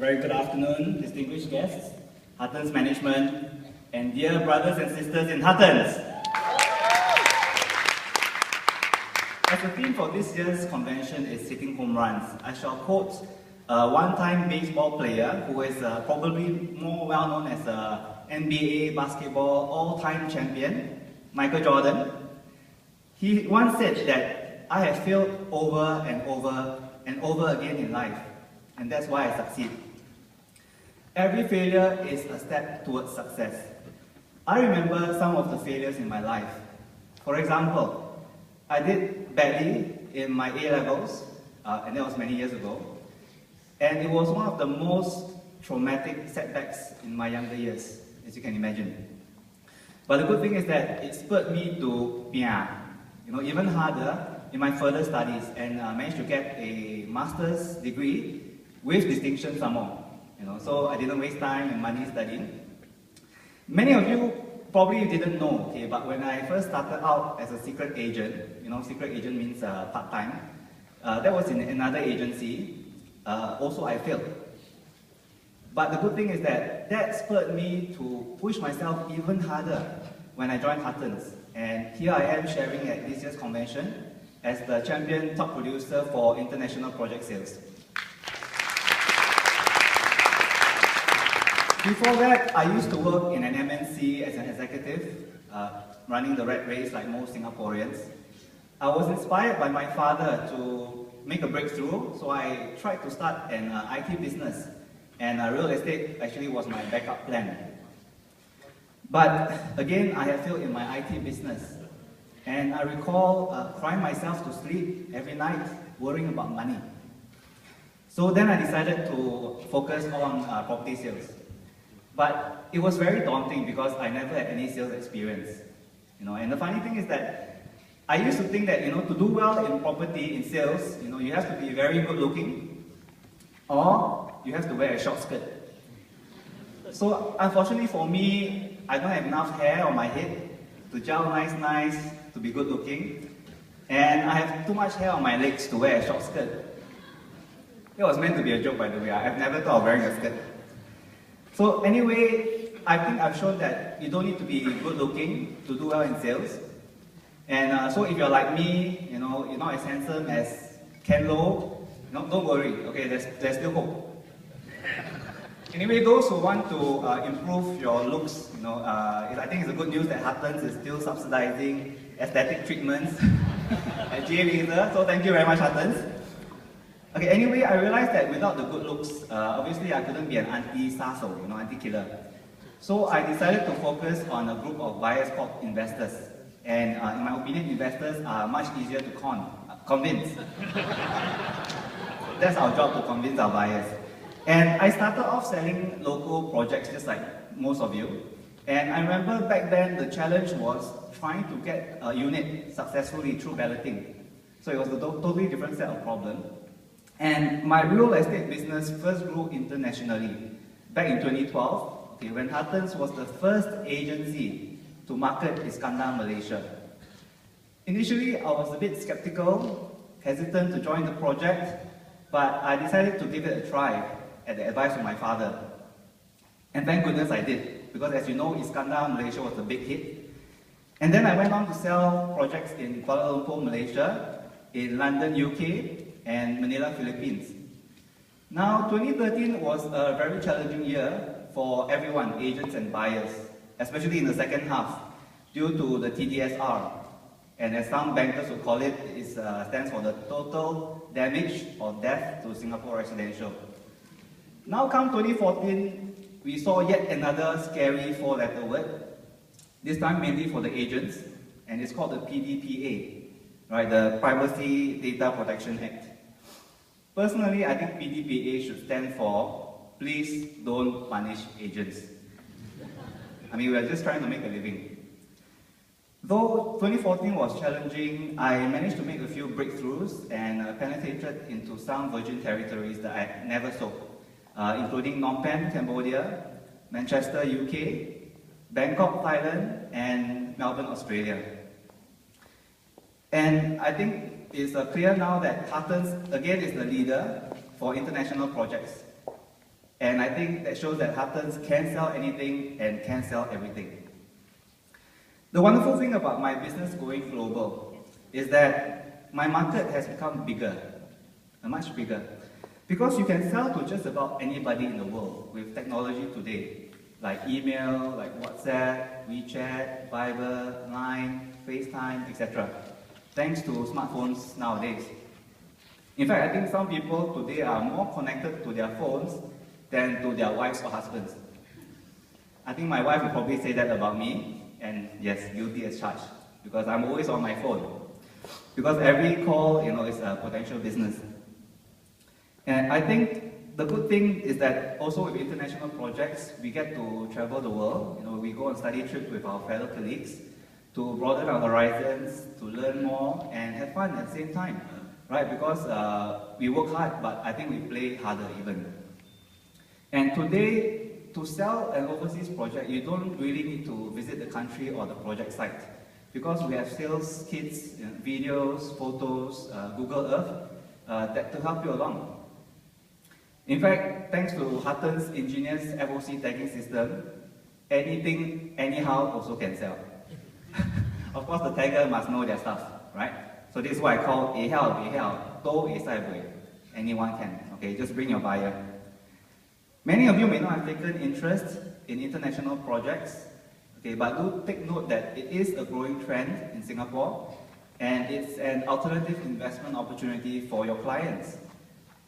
very good afternoon, distinguished guests, Hutton's management, and dear brothers and sisters in Hutton's. As the theme for this year's convention is hitting home runs, I shall quote a one-time baseball player who is probably more well-known as an NBA basketball all-time champion, Michael Jordan. He once said that I have failed over and over and over again in life, and that's why I succeed. Every failure is a step towards success. I remember some of the failures in my life. For example, I did badly in my A-levels, and that was many years ago, and it was one of the most traumatic setbacks in my younger years, as you can imagine. But the good thing is that it spurred me to even harder in my further studies, and managed to get a master's degree with distinction some more. So I didn't waste time and money studying. Many of you probably didn't know, okay, but when I first started out as a secret agent, secret agent means part-time, that was in another agency, also I failed. But the good thing is that spurred me to push myself even harder when I joined Hutton's. And here I am sharing at this year's convention as the champion top producer for international project sales. Before that, I used to work in an MNC as an executive, running the rat race like most Singaporeans. I was inspired by my father to make a breakthrough, so I tried to start an IT business, and real estate actually was my backup plan. But again, I have failed in my IT business, and I recall crying myself to sleep every night, worrying about money. So then I decided to focus on property sales. But it was very daunting because I never had any sales experience. And the funny thing is that I used to think that to do well in property, in sales, you have to be very good looking, or you have to wear a short skirt. So unfortunately for me, I don't have enough hair on my head to gel nice, to be good looking, and I have too much hair on my legs to wear a short skirt. It was meant to be a joke, by the way. I've never thought of wearing a skirt. So anyway, I think I've shown that you don't need to be good looking to do well in sales. And so if you're like me, you're not as handsome as Ken Lo, don't worry, okay, there's still hope. Anyway, those who want to improve your looks, I think it's a good news that Hutton's is still subsidizing aesthetic treatments at GA Laser, so thank you very much, Hutton's. Okay, anyway, I realized that without the good looks, obviously I couldn't be an anti-saso, anti-killer. So I decided to focus on a group of buyers called investors. And in my opinion, investors are much easier to convince. That's our job, to convince our buyers. And I started off selling local projects just like most of you. And I remember back then the challenge was trying to get a unit successfully through balloting. So it was a totally different set of problems. And my real estate business first grew internationally back in 2012, when Hutton's was the first agency to market Iskandar, Malaysia. Initially, I was a bit skeptical, hesitant to join the project, but I decided to give it a try at the advice of my father. And thank goodness I did, because as you know, Iskandar, Malaysia was a big hit. And then I went on to sell projects in Kuala Lumpur, Malaysia, in London, UK, and Manila, Philippines. Now, 2013 was a very challenging year for everyone, agents and buyers, especially in the second half, due to the TDSR. And as some bankers would call it, it stands for the total damage or death to Singapore residential. Now come 2014, we saw yet another scary four-letter word, this time mainly for the agents, and it's called the PDPA, right, the Privacy Data Protection Act. Personally, I think PDPA should stand for Please Don't Punish Agents. I mean, we're just trying to make a living. Though 2014 was challenging, I managed to make a few breakthroughs and penetrated into some virgin territories that I never sold, including Phnom Penh, Cambodia, Manchester, UK, Bangkok, Thailand, and Melbourne, Australia. And I think it's clear now that Hutton's, again, is the leader for international projects. And I think that shows that Hattons can sell anything and can sell everything. The wonderful thing about my business going global is that my market has become bigger, much bigger. Because you can sell to just about anybody in the world with technology today, like email, like WhatsApp, WeChat, Viber, Line, FaceTime, etc. Thanks to smartphones nowadays. In fact, I think some people today are more connected to their phones than to their wives or husbands. I think my wife will probably say that about me, and yes, guilty as charged, because I'm always on my phone. Because every call, is a potential business. And I think the good thing is that also with international projects, we get to travel the world. We go on study trips with our fellow colleagues to broaden our horizons, to learn more, and have fun at the same time, right? Because we work hard, but I think we play harder even. And today, to sell an overseas project, you don't really need to visit the country or the project site, because we have sales kits, videos, photos, Google Earth, to help you along. In fact, thanks to Hattons' ingenious FOC tagging system, anything, anyhow also can sell. Of course, the tagger must know their stuff, right? So this is what I call A hao, do a sai bui. Anyone can, okay? Just bring your buyer. Many of you may not have taken interest in international projects, okay, but do take note that it is a growing trend in Singapore, and it's an alternative investment opportunity for your clients.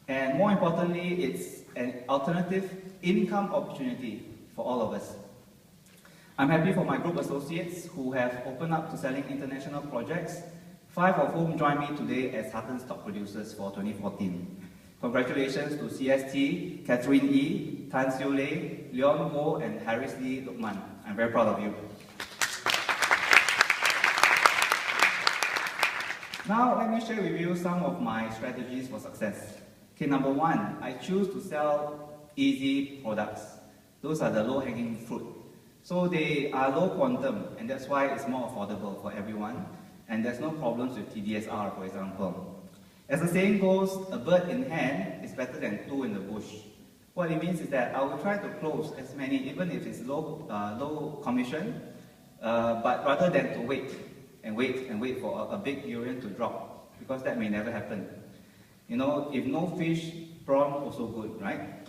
And more importantly, it's an alternative income opportunity for all of us. I'm happy for my group associates who have opened up to selling international projects, 5 of whom join me today as Hattons top producers for 2014. Congratulations to CST, Catherine E, Tan Siu Lei, Leon Go, and Harris Lee Lukman. I'm very proud of you. Now, let me share with you some of my strategies for success. Okay, number one, I choose to sell easy products. Those are the low-hanging fruit. So they are low quantum, and that's why it's more affordable for everyone. And there's no problems with TDSR, for example. As the saying goes, a bird in hand is better than 2 in the bush. What it means is that I will try to close as many, even if it's low commission, but rather than to wait and wait for a big durian to drop, because that may never happen. If no fish, prawn also good, right?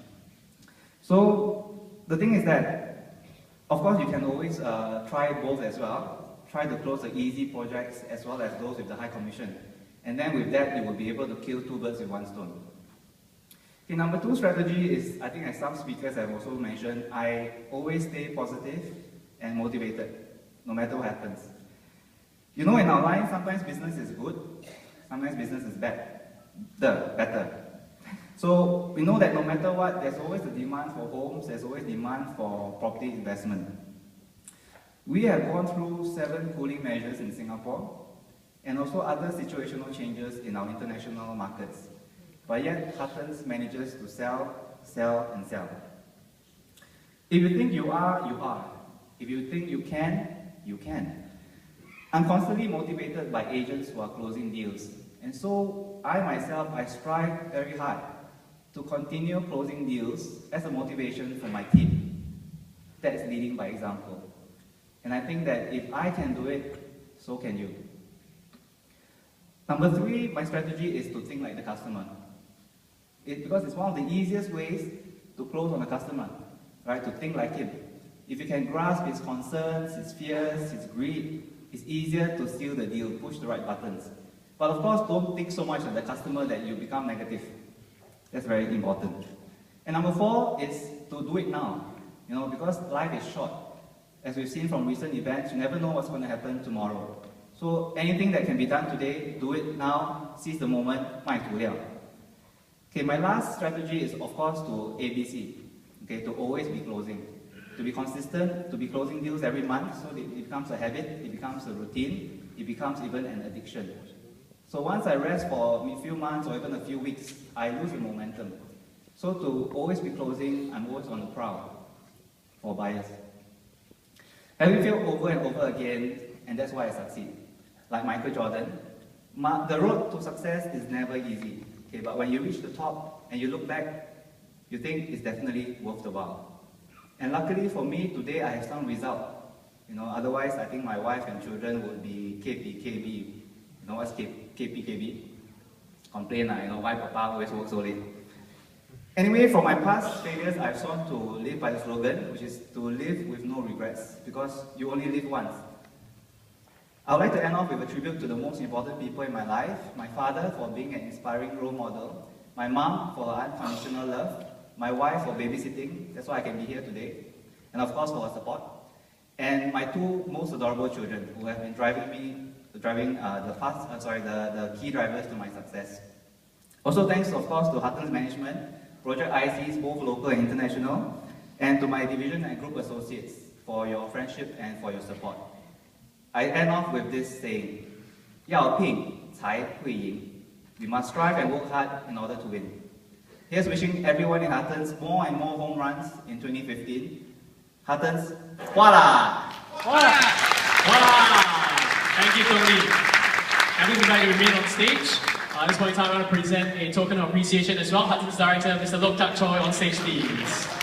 So the thing is that, of course, you can always try both as well. Try to close the easy projects as well as those with the high commission. And then with that, you will be able to kill 2 birds with 1 stone. Okay, number 2 strategy is, I think as some speakers have also mentioned, I always stay positive and motivated, no matter what happens. In our line, sometimes business is good, sometimes business is better. So we know that no matter what, there's always a demand for homes, there's always demand for property investment. We have gone through 7 cooling measures in Singapore, and also other situational changes in our international markets. But yet, Hattons manages to sell, and sell. If you think you are, you are. If you think you can, you can. I'm constantly motivated by agents who are closing deals. And so, I strive very hard to continue closing deals as a motivation for my team. That is leading by example. And I think that if I can do it, so can you. Number 3, my strategy is to think like the customer. Because it's one of the easiest ways to close on a customer, right? To think like him. If you can grasp his concerns, his fears, his greed, it's easier to seal the deal, push the right buttons. But of course, don't think so much of the customer that you become negative. That's very important. And number 4 is to do it now. Because life is short. As we've seen from recent events, you never know what's going to happen tomorrow. So anything that can be done today, do it now, seize the moment, 卖图料. Okay, my last strategy is of course to ABC, okay, to always be closing, to be consistent, to be closing deals every month, so it becomes a habit, it becomes a routine, it becomes even an addiction. So once I rest for a few months or even a few weeks, I lose the momentum. So to always be closing, I'm always on the prowl for buyers. Having failed over and over again, and that's why I succeed. Like Michael Jordan, the road to success is never easy. Okay, but when you reach the top and you look back, you think it's definitely worth the while. And luckily for me, today I have some result. Otherwise I think my wife and children would be KPKB. You know what's KPKB? Complain, why Papa always work so late. Anyway, from my past failures, I've sworn to live by the slogan, which is to live with no regrets, because you only live once. I would like to end off with a tribute to the most important people in my life: my father for being an inspiring role model, my mom for her unconditional love, my wife for babysitting, that's why I can be here today, and of course for her support, and my two most adorable children who have been driving the key drivers to my success. Also thanks, of course, to Heartland's management, Project ICs, both local and international, and to my division and group associates for your friendship and for your support. I end off with this saying, 要拼才会赢. We must strive and work hard in order to win. Here's wishing everyone in Heartlands more and more home runs in 2015. Heartlands, voila! Voila! Voila! Thank you, Tony. I think we'd like to remain on stage. At this point in time, I want to present a token of appreciation as well. Heartlands Director, Mr. Lok Tak Choi, on stage, please.